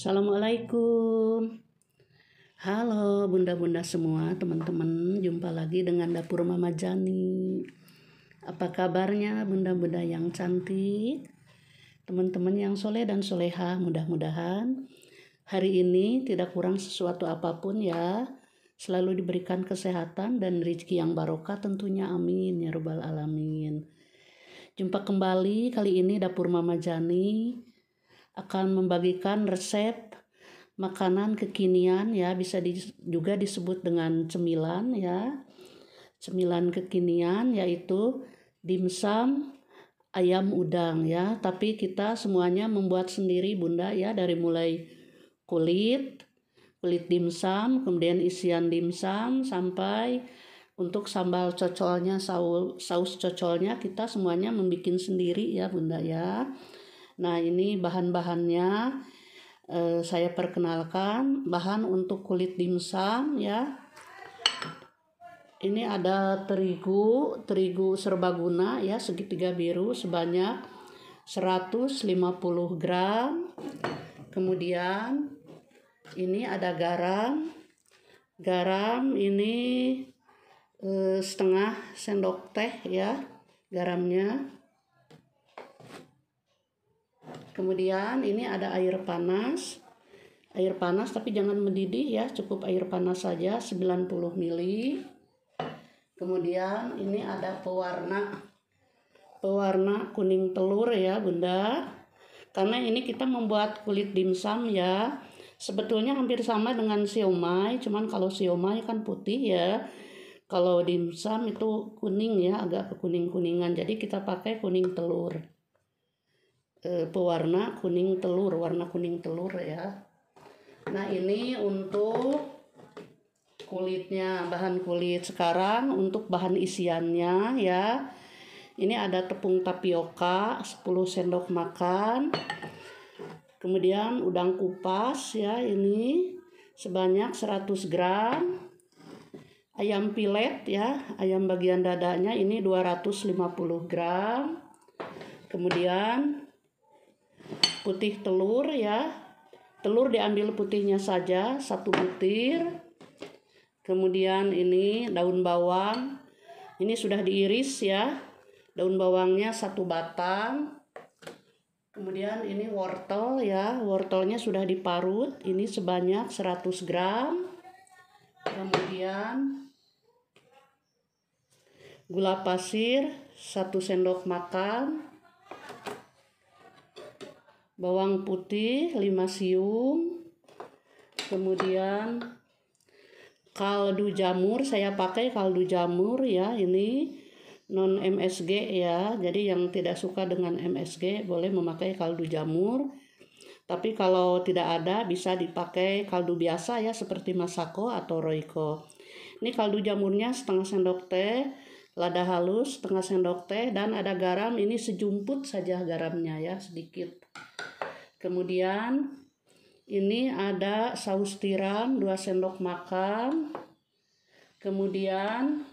Assalamualaikum. Halo bunda-bunda semua, teman-teman. Jumpa lagi dengan Dapur Mama Jani. Apa kabarnya bunda-bunda yang cantik? Teman-teman yang soleh dan soleha, mudah-mudahan hari ini tidak kurang sesuatu apapun ya. Selalu diberikan kesehatan dan rezeki yang barokah tentunya, amin ya rabbal alamin. Jumpa kembali, kali ini Dapur Mama Jani akan membagikan resep makanan kekinian ya, bisa juga disebut dengan cemilan ya. Cemilan kekinian yaitu dimsum ayam udang ya, tapi kita semuanya membuat sendiri bunda ya, dari mulai kulit dimsum, kemudian isian dimsum sampai untuk sambal cocolnya, saus cocolnya kita semuanya membuat sendiri ya bunda ya. Nah ini bahan-bahannya saya perkenalkan. Bahan untuk kulit dimsum ya, ini ada terigu serbaguna ya, segitiga biru sebanyak 150 gram. Kemudian ini ada garam ini setengah sendok teh ya garamnya. Kemudian ini ada air panas tapi jangan mendidih ya, cukup air panas saja 90 ml. Kemudian ini ada pewarna kuning telur ya bunda, karena ini kita membuat kulit dimsum ya. Sebetulnya hampir sama dengan siomay, cuman kalau siomay kan putih ya, kalau dimsum itu kuning ya, agak kekuning-kuningan, jadi kita pakai kuning telur. Pewarna kuning telur, warna kuning telur ya. Nah ini untuk kulitnya, bahan kulit. Sekarang untuk bahan isiannya ya, ini ada tepung tapioka 10 sendok makan, kemudian udang kupas ya, ini sebanyak 100 gram, ayam pilet ya, ayam bagian dadanya ini 250 gram, kemudian putih telur ya, telur diambil putihnya saja 1 butir. Kemudian ini daun bawang, ini sudah diiris ya, daun bawangnya 1 batang. Kemudian ini wortel ya, wortelnya sudah diparut, ini sebanyak 100 gram. Kemudian gula pasir 1 sendok makan, bawang putih 5 siung, kemudian kaldu jamur, saya pakai kaldu jamur ya, ini non MSG ya, jadi yang tidak suka dengan MSG boleh memakai kaldu jamur, tapi kalau tidak ada bisa dipakai kaldu biasa ya, seperti Masako atau Royco. Ini kaldu jamurnya setengah sendok teh, lada halus setengah sendok teh, dan ada garam, ini sejumput saja garamnya ya, sedikit. Kemudian ini ada saus tiram 2 sendok makan. Kemudian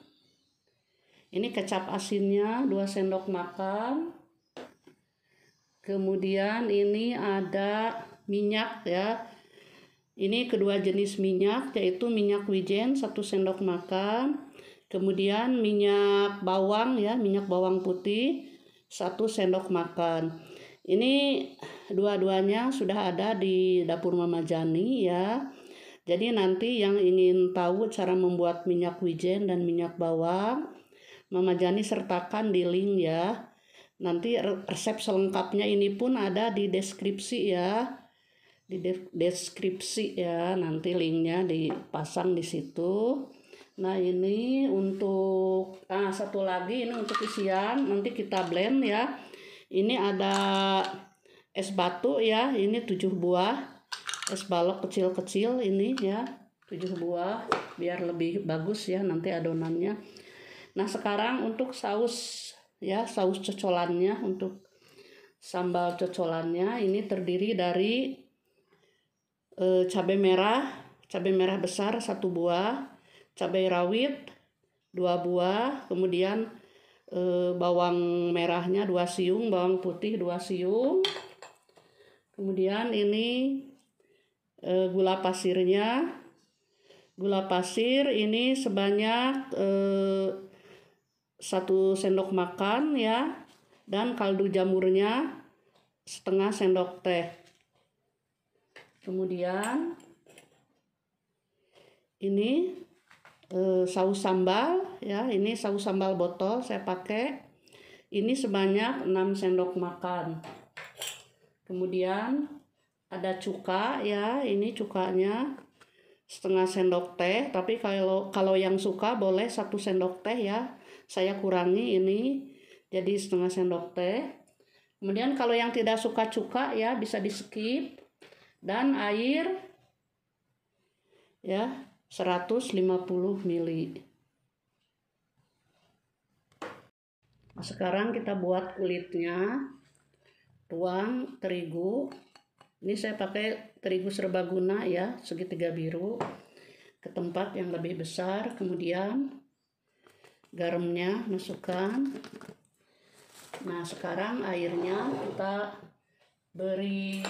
ini kecap asinnya 2 sendok makan. Kemudian ini ada minyak ya. Ini kedua jenis minyak, yaitu minyak wijen 1 sendok makan. Kemudian minyak bawang ya, minyak bawang putih 1 sendok makan. Ini dua-duanya sudah ada di Dapur Mama Jani ya. Jadi nanti yang ingin tahu cara membuat minyak wijen dan minyak bawang, Mama Jani sertakan di link ya. Nanti resep selengkapnya ini pun ada di deskripsi ya. Di deskripsi ya, nanti linknya dipasang di situ. Nah ini untuk satu lagi, ini untuk isian, nanti kita blend ya. Ini ada es batu ya, ini 7 buah, es balok kecil-kecil ini ya, 7 buah, biar lebih bagus ya nanti adonannya. Nah sekarang untuk saus ya, saus cocolannya, untuk sambal cocolannya ini terdiri dari cabai merah besar 1 buah, cabai rawit 2 buah, kemudian bawang merahnya 2 siung, bawang putih 2 siung. Kemudian ini gula pasirnya. Gula pasir ini sebanyak 1 sendok makan ya, dan kaldu jamurnya setengah sendok teh. Kemudian ini saus sambal ya, ini saus sambal botol saya pakai. Ini sebanyak 6 sendok makan. Kemudian ada cuka ya, ini cukanya setengah sendok teh, tapi kalau yang suka boleh 1 sendok teh ya. Saya kurangi ini jadi setengah sendok teh. Kemudian kalau yang tidak suka cuka ya bisa di skip. Dan air ya 150 ml. Nah, sekarang kita buat kulitnya. Tuang terigu. Ini saya pakai terigu serbaguna ya, segitiga biru, ke tempat yang lebih besar. Kemudian garamnya masukkan. Nah, sekarang airnya kita beri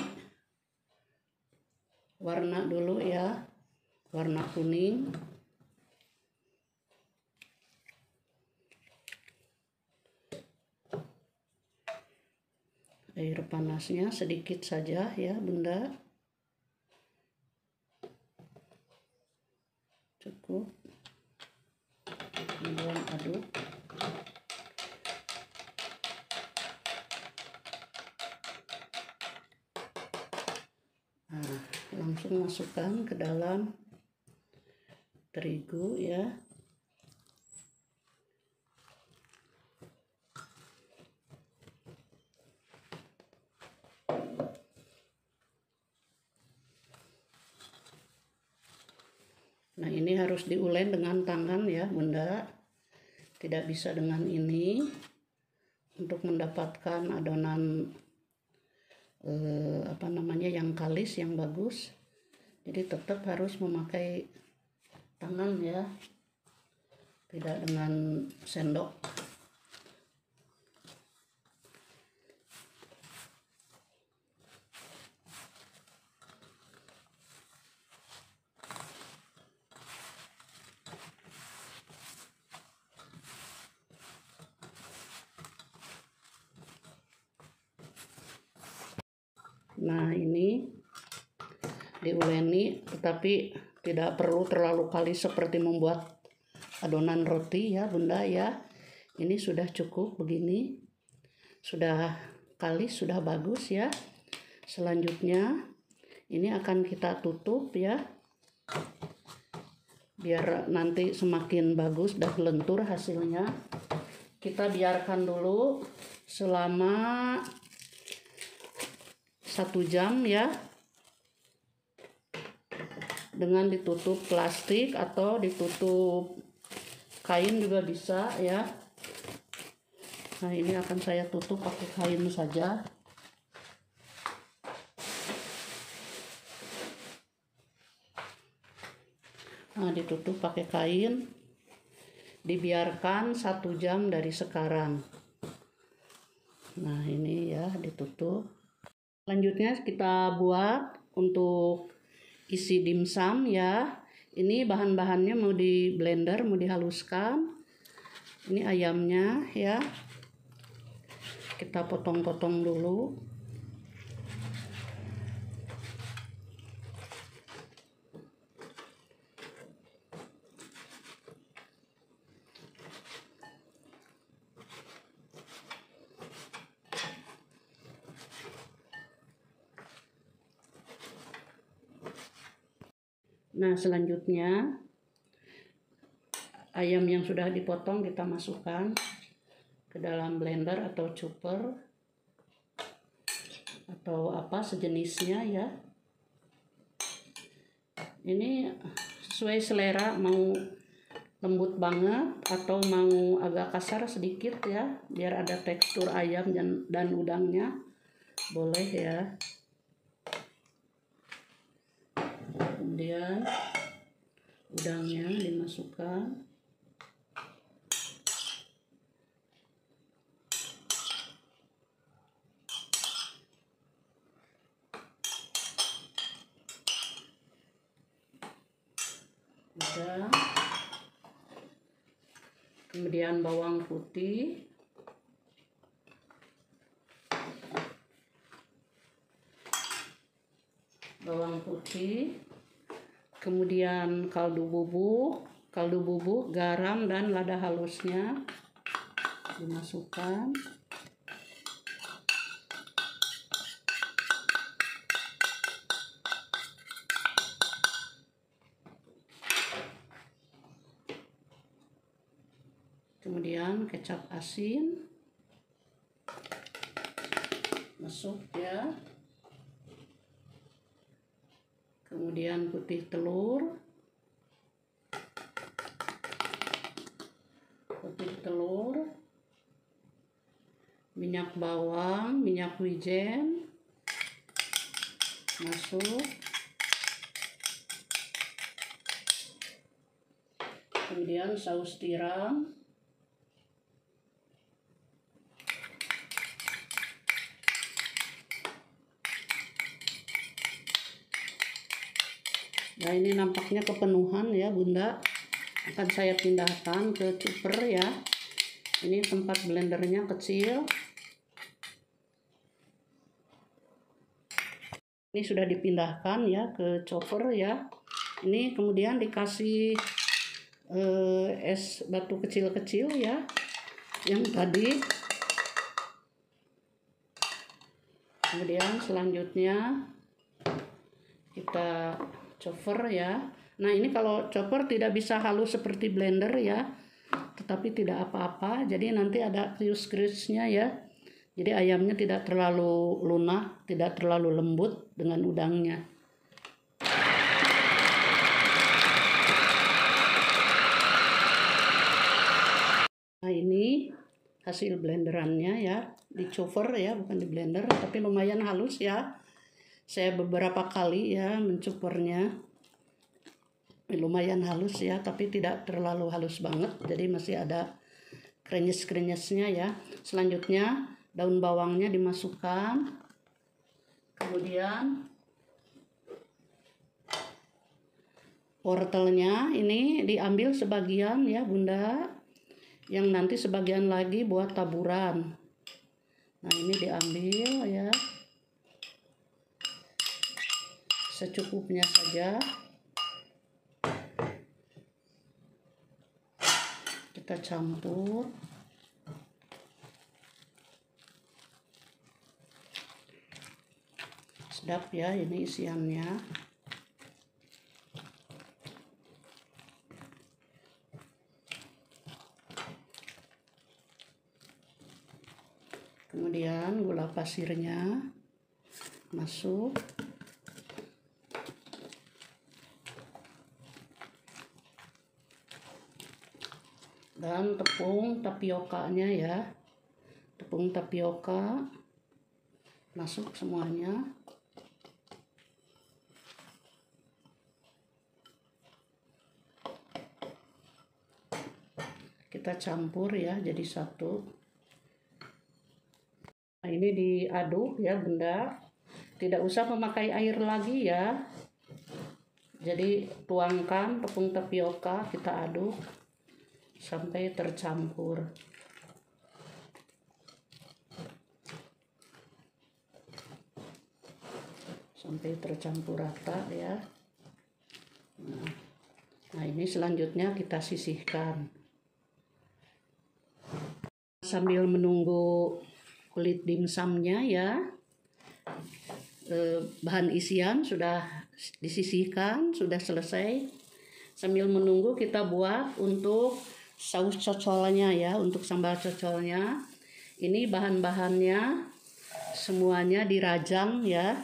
warna dulu ya, warna kuning. Air panasnya sedikit saja ya Bunda. Cukup. Kemudian aduk. Nah, langsung masukkan ke dalam terigu ya. Nah, ini harus diulek dengan tangan ya Bunda, tidak bisa dengan ini, untuk mendapatkan adonan yang kalis, yang bagus. Jadi tetap harus memakai tangan ya, tidak dengan sendok. Nah, ini diuleni, tetapi tidak perlu terlalu kalis seperti membuat adonan roti ya Bunda ya. Ini sudah cukup begini, sudah kalis, sudah bagus ya. Selanjutnya ini akan kita tutup ya, biar nanti semakin bagus dan lentur hasilnya. Kita biarkan dulu selama 1 jam ya, dengan ditutup plastik atau ditutup kain juga bisa ya. Nah, ini akan saya tutup pakai kain saja. Nah, ditutup pakai kain, dibiarkan 1 jam dari sekarang. Nah, ini ya ditutup. Selanjutnya kita buat untuk isi dimsum ya. Ini bahan-bahannya mau di blender, mau dihaluskan. Ini ayamnya ya, kita potong-potong dulu. Nah, selanjutnya ayam yang sudah dipotong kita masukkan ke dalam blender atau chopper atau apa sejenisnya ya. Ini sesuai selera, mau lembut banget atau mau agak kasar sedikit ya, biar ada tekstur ayam dan udangnya, boleh ya. Kemudian udangnya dimasukkan. Udah. Kemudian bawang putih. Kemudian kaldu bubuk, garam dan lada halusnya dimasukkan. Kemudian kecap asin masuk ya. Kemudian putih telur, minyak bawang, minyak wijen masuk. Kemudian saus tiram. Nah, ini nampaknya kepenuhan ya Bunda. Akan saya pindahkan ke chopper ya. Ini tempat blendernya kecil. Ini sudah dipindahkan ya ke chopper ya. Ini kemudian dikasih es batu kecil-kecil ya. Yang tadi. Kemudian selanjutnya kita chopper ya. Nah, ini kalau chopper tidak bisa halus seperti blender ya, tetapi tidak apa-apa. Jadi nanti ada krius-kriusnya ya. Jadi ayamnya tidak terlalu lunak, tidak terlalu lembut dengan udangnya. Nah, ini hasil blenderannya ya, di chopper ya, bukan di blender, tapi lumayan halus ya. Saya beberapa kali ya mencukurnya, lumayan halus ya, tapi tidak terlalu halus banget, jadi masih ada krenyes-krenyesnya ya. Selanjutnya daun bawangnya dimasukkan, kemudian wortelnya ini diambil sebagian ya Bunda, yang nanti sebagian lagi buat taburan. Nah, ini diambil ya, secukupnya saja. Kita campur. Sedap ya ini isiannya. Kemudian gula pasirnya masuk. Dan tepung tapiokanya ya, tepung tapioka masuk semuanya. Kita campur ya jadi satu. Nah, ini diaduk ya Bunda, tidak usah memakai air lagi ya. Jadi tuangkan tepung tapioka, kita aduk sampai tercampur. Sampai tercampur rata ya. Nah, ini selanjutnya kita sisihkan. Sambil menunggu kulit dimsumnya ya, bahan isian sudah disisihkan, sudah selesai. Sambil menunggu kita buat untuk saus cocolnya ya, untuk sambal cocolnya. Ini bahan-bahannya semuanya dirajang ya.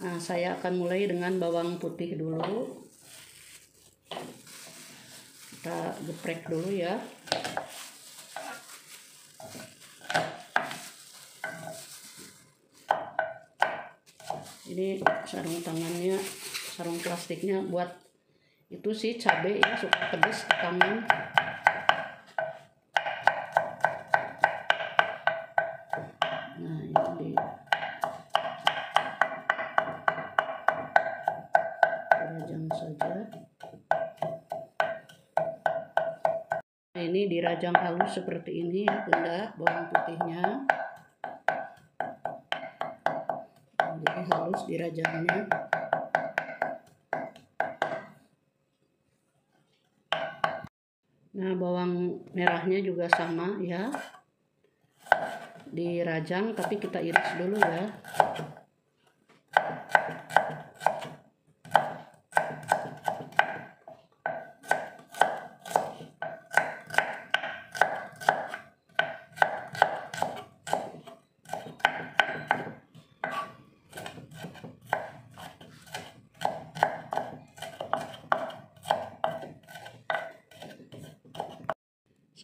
Nah, saya akan mulai dengan bawang putih dulu. Kita geprek dulu ya. Ini sarung tangannya, sarung plastiknya buat itu sih cabai ya, suka pedas ke tangan. Nah, itu dirajang saja. ini dirajang halus seperti ini ya Bunda, bawang putihnya. Jadi halus dirajangnya. Nah, bawang merahnya juga sama ya, dirajang tapi kita iris dulu ya.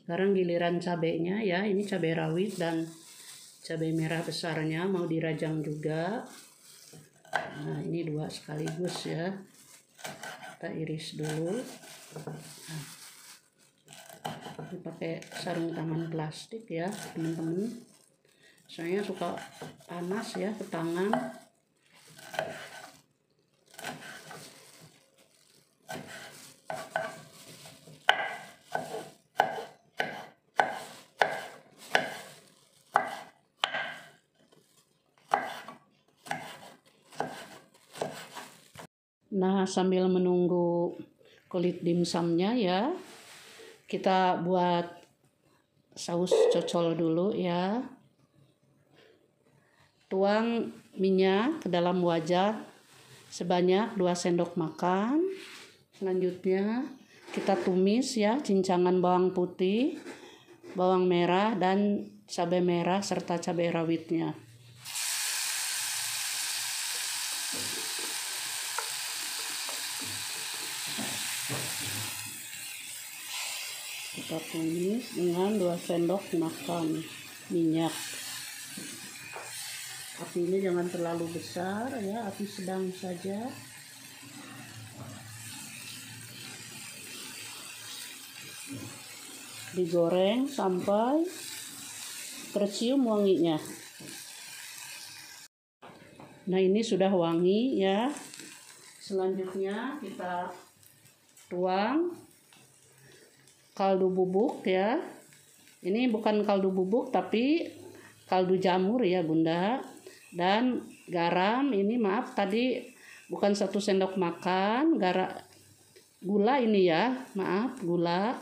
Sekarang giliran cabenya ya, ini cabai rawit dan cabai merah besarnya mau dirajang juga. Nah, ini 2 sekaligus ya. Kita iris dulu. Nah, ini pakai sarung tangan plastik ya, teman-teman. Saya suka panas ya ke tangan. Nah, sambil menunggu kulit dimsumnya ya, kita buat saus cocol dulu ya. Tuang minyak ke dalam wajan sebanyak 2 sendok makan. Selanjutnya kita tumis ya, cincangan bawang putih, bawang merah, dan cabai merah serta cabai rawitnya. Kita tumis dengan 2 sendok makan minyak. Apinya jangan terlalu besar ya, api sedang saja. Digoreng sampai tercium wanginya. Nah, ini sudah wangi ya. Selanjutnya kita tuang kaldu bubuk ya. Ini bukan kaldu bubuk tapi kaldu jamur ya Bunda. Dan garam ini maaf tadi bukan 1 sendok makan. Gula ini ya, maaf, gula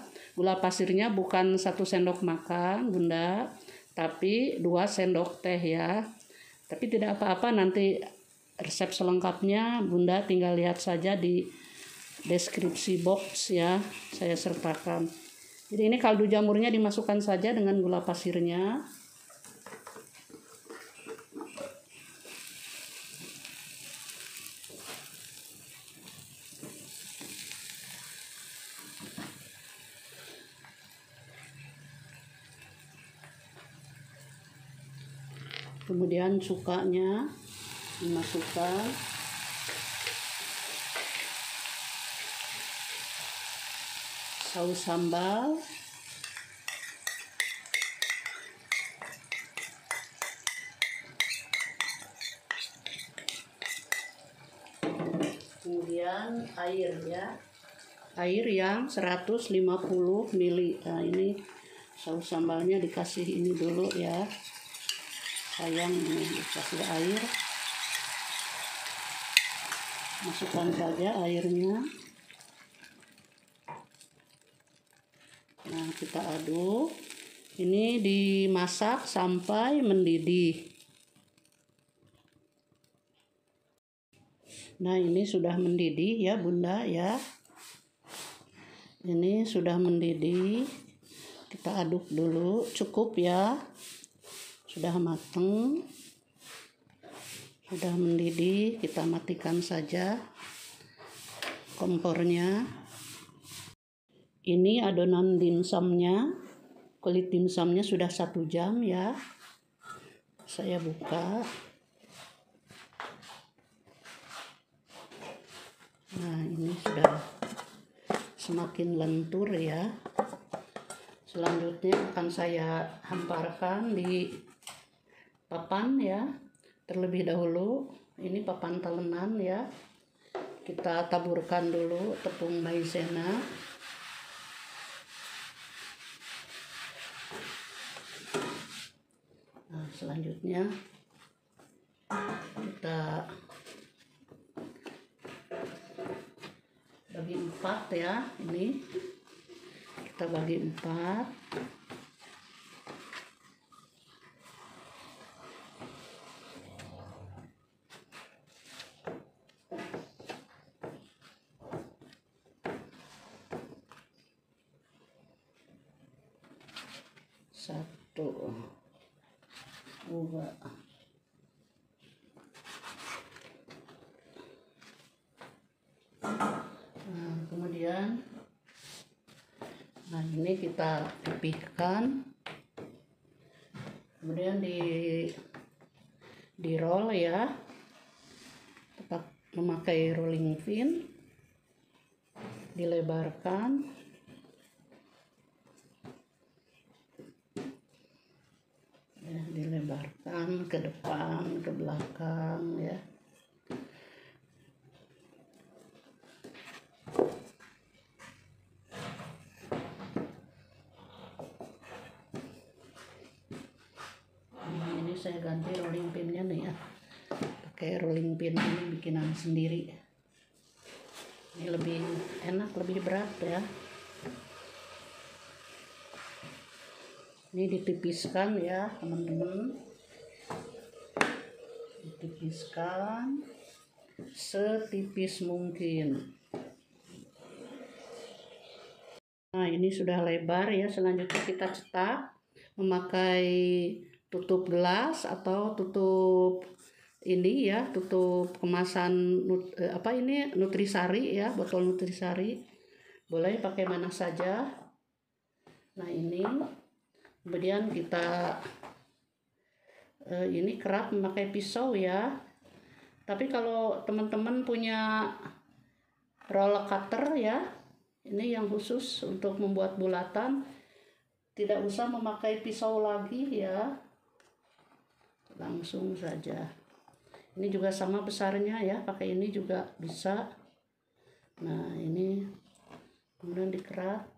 pasirnya bukan 1 sendok makan Bunda, tapi 2 sendok teh ya. Tapi tidak apa-apa, nanti resep selengkapnya Bunda tinggal lihat saja di deskripsi box ya, saya sertakan. Jadi ini kaldu jamurnya dimasukkan saja dengan gula pasirnya. Kemudian cukanya dimasukkan. Saus sambal. Kemudian air ya. Air yang 150 ml. Nah, ini saus sambalnya dikasih ini dulu ya. Sayang ini dikasih air. Masukkan saja airnya. Nah, kita aduk. Ini dimasak sampai mendidih. Nah, ini sudah mendidih ya Bunda ya. Ini sudah mendidih. Kita aduk dulu, cukup ya. Sudah mateng. Sudah mendidih, kita matikan saja kompornya. Ini adonan dimsumnya, kulit dimsumnya sudah 1 jam ya. Saya buka. Nah, ini sudah semakin lentur ya. Selanjutnya akan saya hamparkan di papan ya. Terlebih dahulu ini papan talenan ya. Kita taburkan dulu tepung maizena. selanjutnya kita bagi 4 ya. Ini kita bagi 4. Satu, dua, kemudian ini kita pipihkan, kemudian di roll ya, memakai rolling pin, dilebarkan, ya, dilebarkan ke depan, ke belakang ya. Ini saya ganti rolling pinnya nih ya, pakai rolling pin ini bikinan sendiri. Ini lebih enak, lebih berat ya. Ini ditipiskan ya teman-teman, ditipiskan setipis mungkin. Nah ini sudah lebar ya. Selanjutnya kita cetak memakai tutup gelas atau tutup ini ya, tutup kemasan Nutrisari ya, botol Nutrisari, boleh pakai mana saja. Nah ini kemudian kita ini kerap memakai pisau ya, tapi kalau teman-teman punya roller cutter ya, ini yang khusus untuk membuat bulatan, tidak usah memakai pisau lagi ya, langsung saja. Ini juga sama besarnya ya, pakai ini juga bisa. Nah ini kemudian dikerat.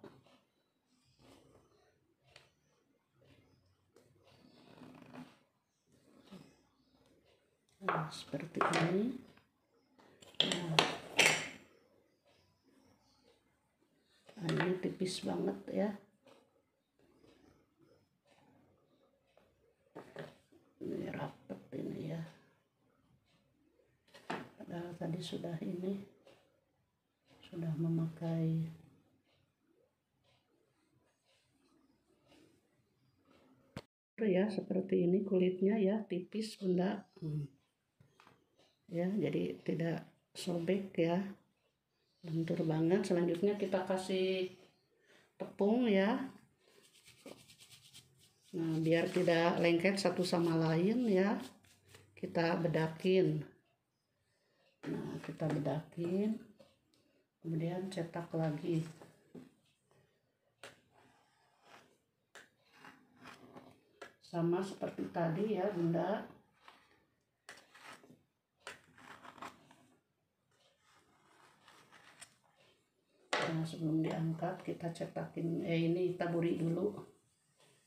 Nah, seperti ini. Nah, ini tipis banget ya. Ini rapet ini ya. Padahal tadi sudah memakai ya, seperti ini kulitnya ya, tipis bunda. Ya, jadi tidak sobek ya, lentur banget. Selanjutnya kita kasih tepung ya. Nah, biar tidak lengket satu sama lain ya, kita bedakin. Nah, kita bedakin, kemudian cetak lagi. Sama seperti tadi ya bunda. Nah, sebelum diangkat kita cetakin, ini taburi dulu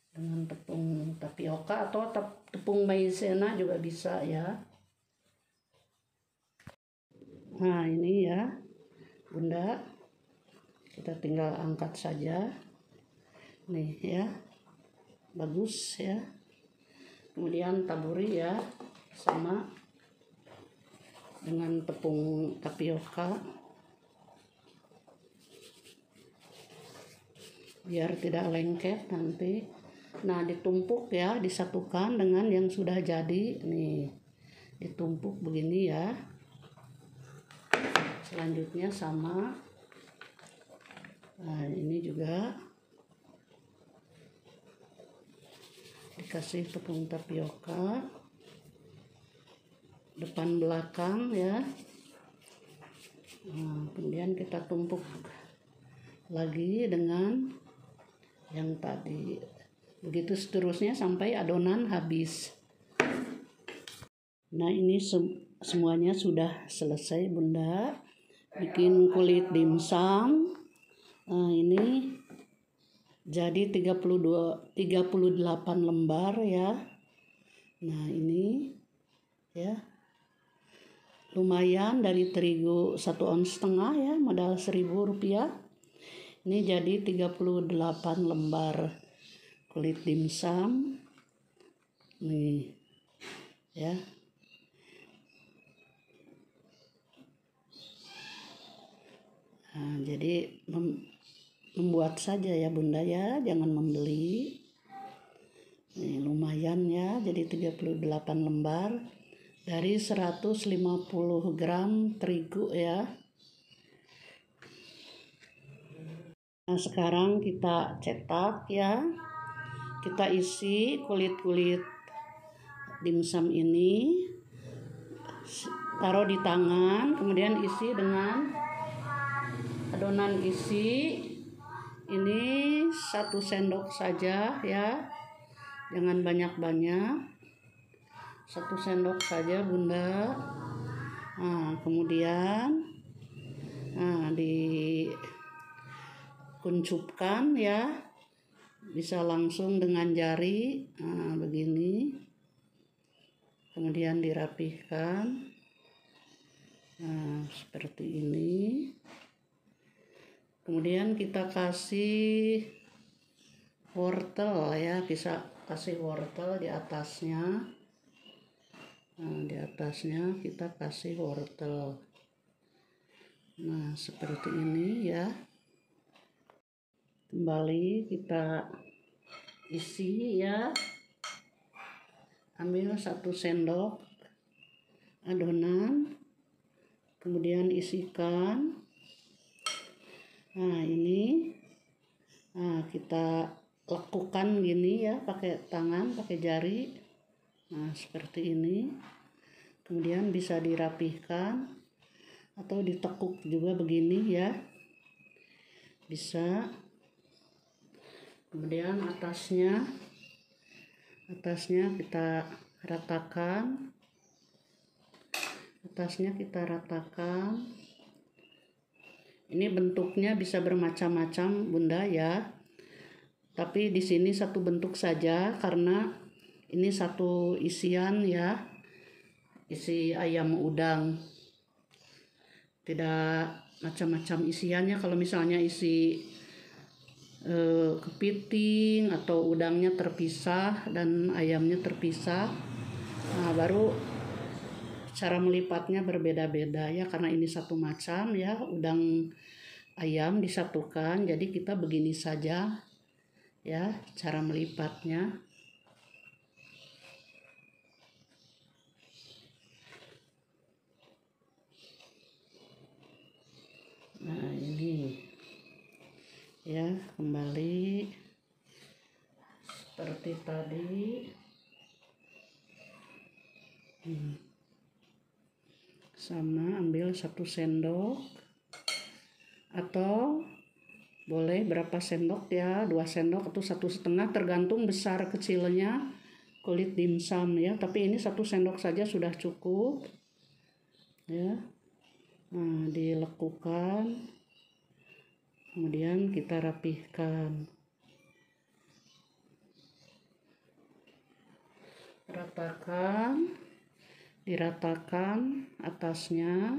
dengan tepung tapioka atau tepung maizena juga bisa ya. Nah ini ya bunda, kita tinggal angkat saja nih ya, bagus ya. Kemudian taburi ya, sama dengan tepung tapioka biar tidak lengket nanti. Nah ditumpuk ya, disatukan dengan yang sudah jadi nih, ditumpuk begini ya. Selanjutnya sama, nah ini juga dikasih tepung tapioka depan belakang ya. Nah, kemudian kita tumpuk lagi dengan yang tadi, begitu seterusnya sampai adonan habis. Nah ini semuanya sudah selesai bunda, bikin kulit dimsum. Nah ini jadi 38 lembar ya. Nah ini ya, lumayan dari terigu 1,5 ons ya, modal Rp1.000. Ini jadi 38 lembar kulit dimsum nih ya. Nah, jadi membuat saja ya Bunda ya, jangan membeli. Nih lumayan ya, jadi 38 lembar dari 150 gram terigu ya. Nah sekarang kita cetak ya, kita isi kulit-kulit dimsum ini, taruh di tangan, kemudian isi dengan adonan isi ini 1 sendok saja ya, jangan banyak-banyak, 1 sendok saja Bunda. Nah kemudian dikuncupkan ya, bisa langsung dengan jari, begini, kemudian dirapihkan, seperti ini. Kemudian kita kasih wortel ya, bisa kasih wortel di atasnya. Nah, di atasnya kita kasih wortel. Nah seperti ini ya. Kembali kita isi ya, ambil 1 sendok adonan, kemudian isikan. Nah ini, kita lekukan gini ya, pakai tangan, pakai jari. Nah seperti ini. Kemudian bisa dirapihkan atau ditekuk juga begini ya, bisa. Kemudian atasnya kita ratakan, ini bentuknya bisa bermacam-macam Bunda ya, tapi di sini satu bentuk saja karena ini satu isian ya, isi ayam udang, tidak macam-macam isiannya. Kalau misalnya isi kepiting atau udangnya terpisah dan ayamnya terpisah, nah baru cara melipatnya berbeda-beda ya, karena ini satu macam ya, udang ayam disatukan, jadi kita begini saja ya cara melipatnya. Nah ini ya, kembali seperti tadi. Sama, ambil 1 sendok atau boleh berapa sendok ya, 2 sendok atau 1,5, tergantung besar kecilnya kulit dimsum ya, tapi ini 1 sendok saja sudah cukup ya. Nah dilekukan, kemudian kita rapihkan, diratakan atasnya,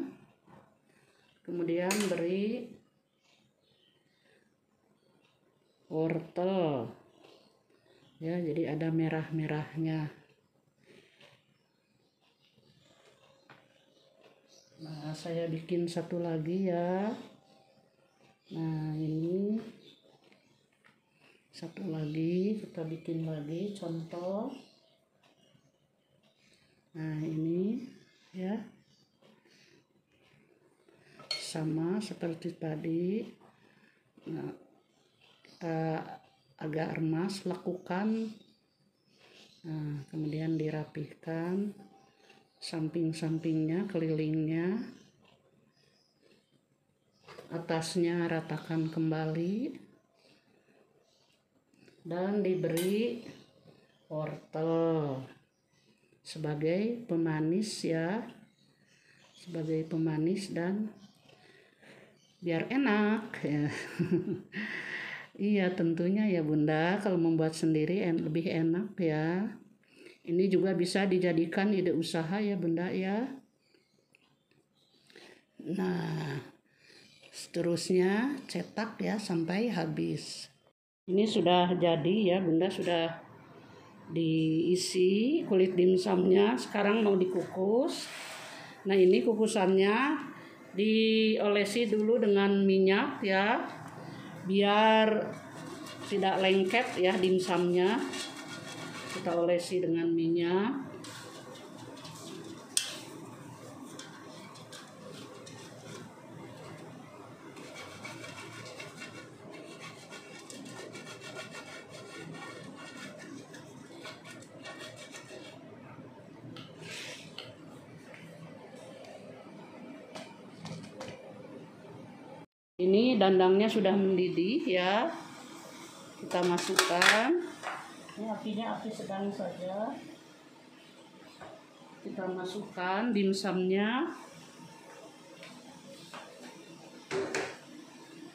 kemudian beri wortel ya, jadi ada merah-merahnya. Nah saya bikin satu lagi ya. Nah ini satu lagi, kita bikin lagi contoh. Nah ini ya, sama seperti tadi. Nah kita agak emas, lekukan, nah kemudian dirapihkan samping-sampingnya, kelilingnya, atasnya ratakan kembali, dan diberi wortel sebagai pemanis ya, sebagai pemanis dan biar enak ya. Iya tentunya ya Bunda, kalau membuat sendiri lebih enak ya. Ini juga bisa dijadikan ide usaha ya Bunda ya. Nah, seterusnya cetak ya sampai habis. Ini sudah jadi ya Bunda, sudah diisi kulit dimsumnya. Sekarang mau dikukus. Nah ini kukusannya diolesi dulu dengan minyak ya, biar tidak lengket ya dimsumnya. Kita olesi dengan minyak. Ini dandangnya sudah mendidih ya. Kita masukkan. Ini apinya api sedang saja. Kita masukkan dimsumnya.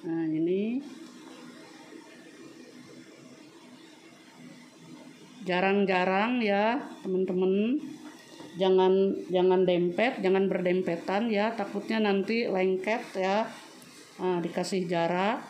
Nah ini jarang-jarang ya teman-teman, jangan dempet, jangan berdempetan ya, takutnya nanti lengket ya. Nah, dikasih jarak.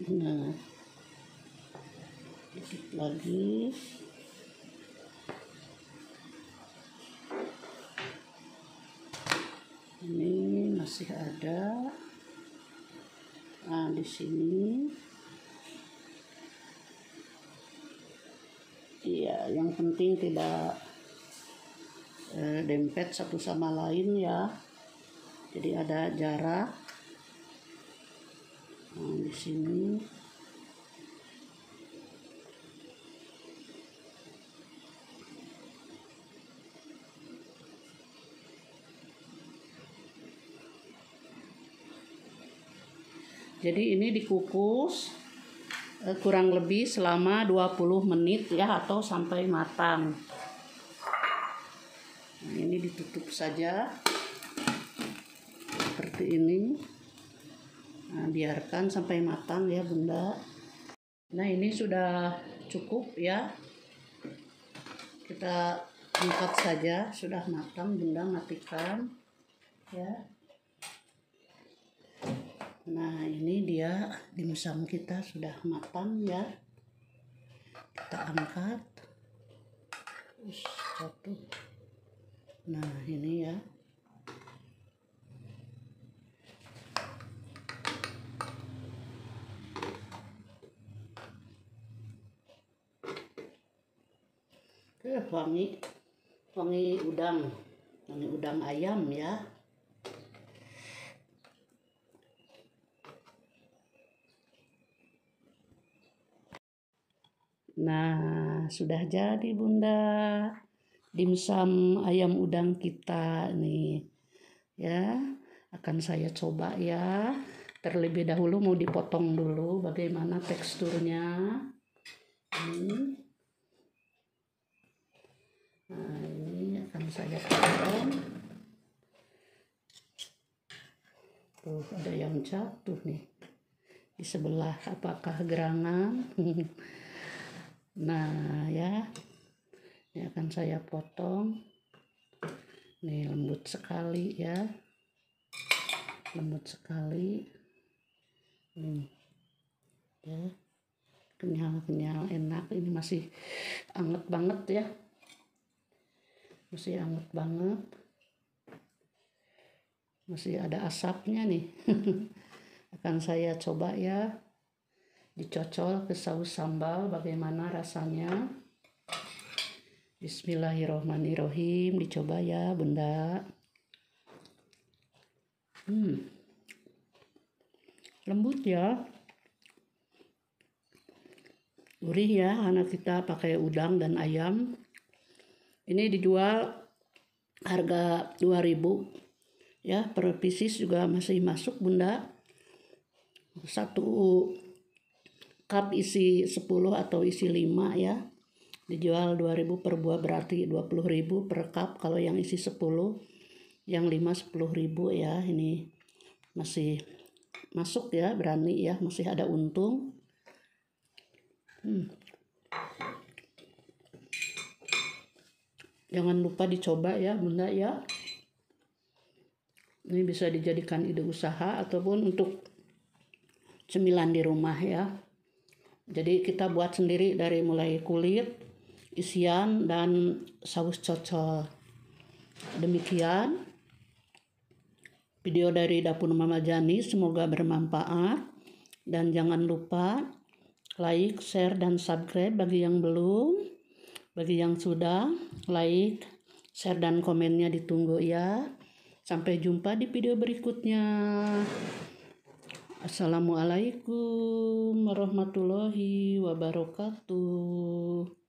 Nah, dikit lagi. Ini masih ada. Nah, di sini. Iya, yang penting tidak dempet satu sama lain ya. Jadi ada jarak. Nah, di sini. Jadi ini dikukus kurang lebih selama 20 menit ya, atau sampai matang. Nah, ini ditutup saja seperti ini. Nah, biarkan sampai matang ya Bunda. Nah ini sudah cukup ya. Kita angkat saja, sudah matang Bunda, matikan ya. Nah ini dia dimsum kita sudah matang ya. Kita angkat. Jatuh. Nah ini ya. Wangi udang ayam ya. Nah, sudah jadi Bunda dimsum ayam udang kita nih. Ya, akan saya coba ya. Terlebih dahulu mau dipotong dulu bagaimana teksturnya. Nah, ini akan saya potong. Tuh, ada yang jatuh nih di sebelah, apakah gerangan? Nah ya, ini akan saya potong. Nih lembut sekali ya, lembut sekali. Ya, kenyal enak. Ini masih anget banget ya, masih anget banget, masih ada asapnya nih. Akan saya coba ya, dicocol ke saus sambal bagaimana rasanya. Bismillahirrohmanirrohim, dicoba ya Bunda. Lembut ya. gurih ya, karena kita pakai udang dan ayam. Ini dijual harga 2.000 ya, per pieces juga masih masuk Bunda. 1 cup isi 10 atau isi 5 ya, dijual 2.000 per buah, berarti 20.000 per cup. Kalau yang isi 10, yang 5 10.000 ya. Ini masih masuk ya, berani ya, masih ada untung. Jangan lupa dicoba ya Bunda ya. Ini bisa dijadikan ide usaha ataupun untuk cemilan di rumah ya. Jadi kita buat sendiri dari mulai kulit, isian, dan saus cocol. Demikian video dari Dapur Mama Jani, semoga bermanfaat. Dan jangan lupa like, share, dan subscribe bagi yang belum. Bagi yang sudah, like, share, dan komennya ditunggu ya. Sampai jumpa di video berikutnya. Assalamualaikum warahmatullahi wabarakatuh.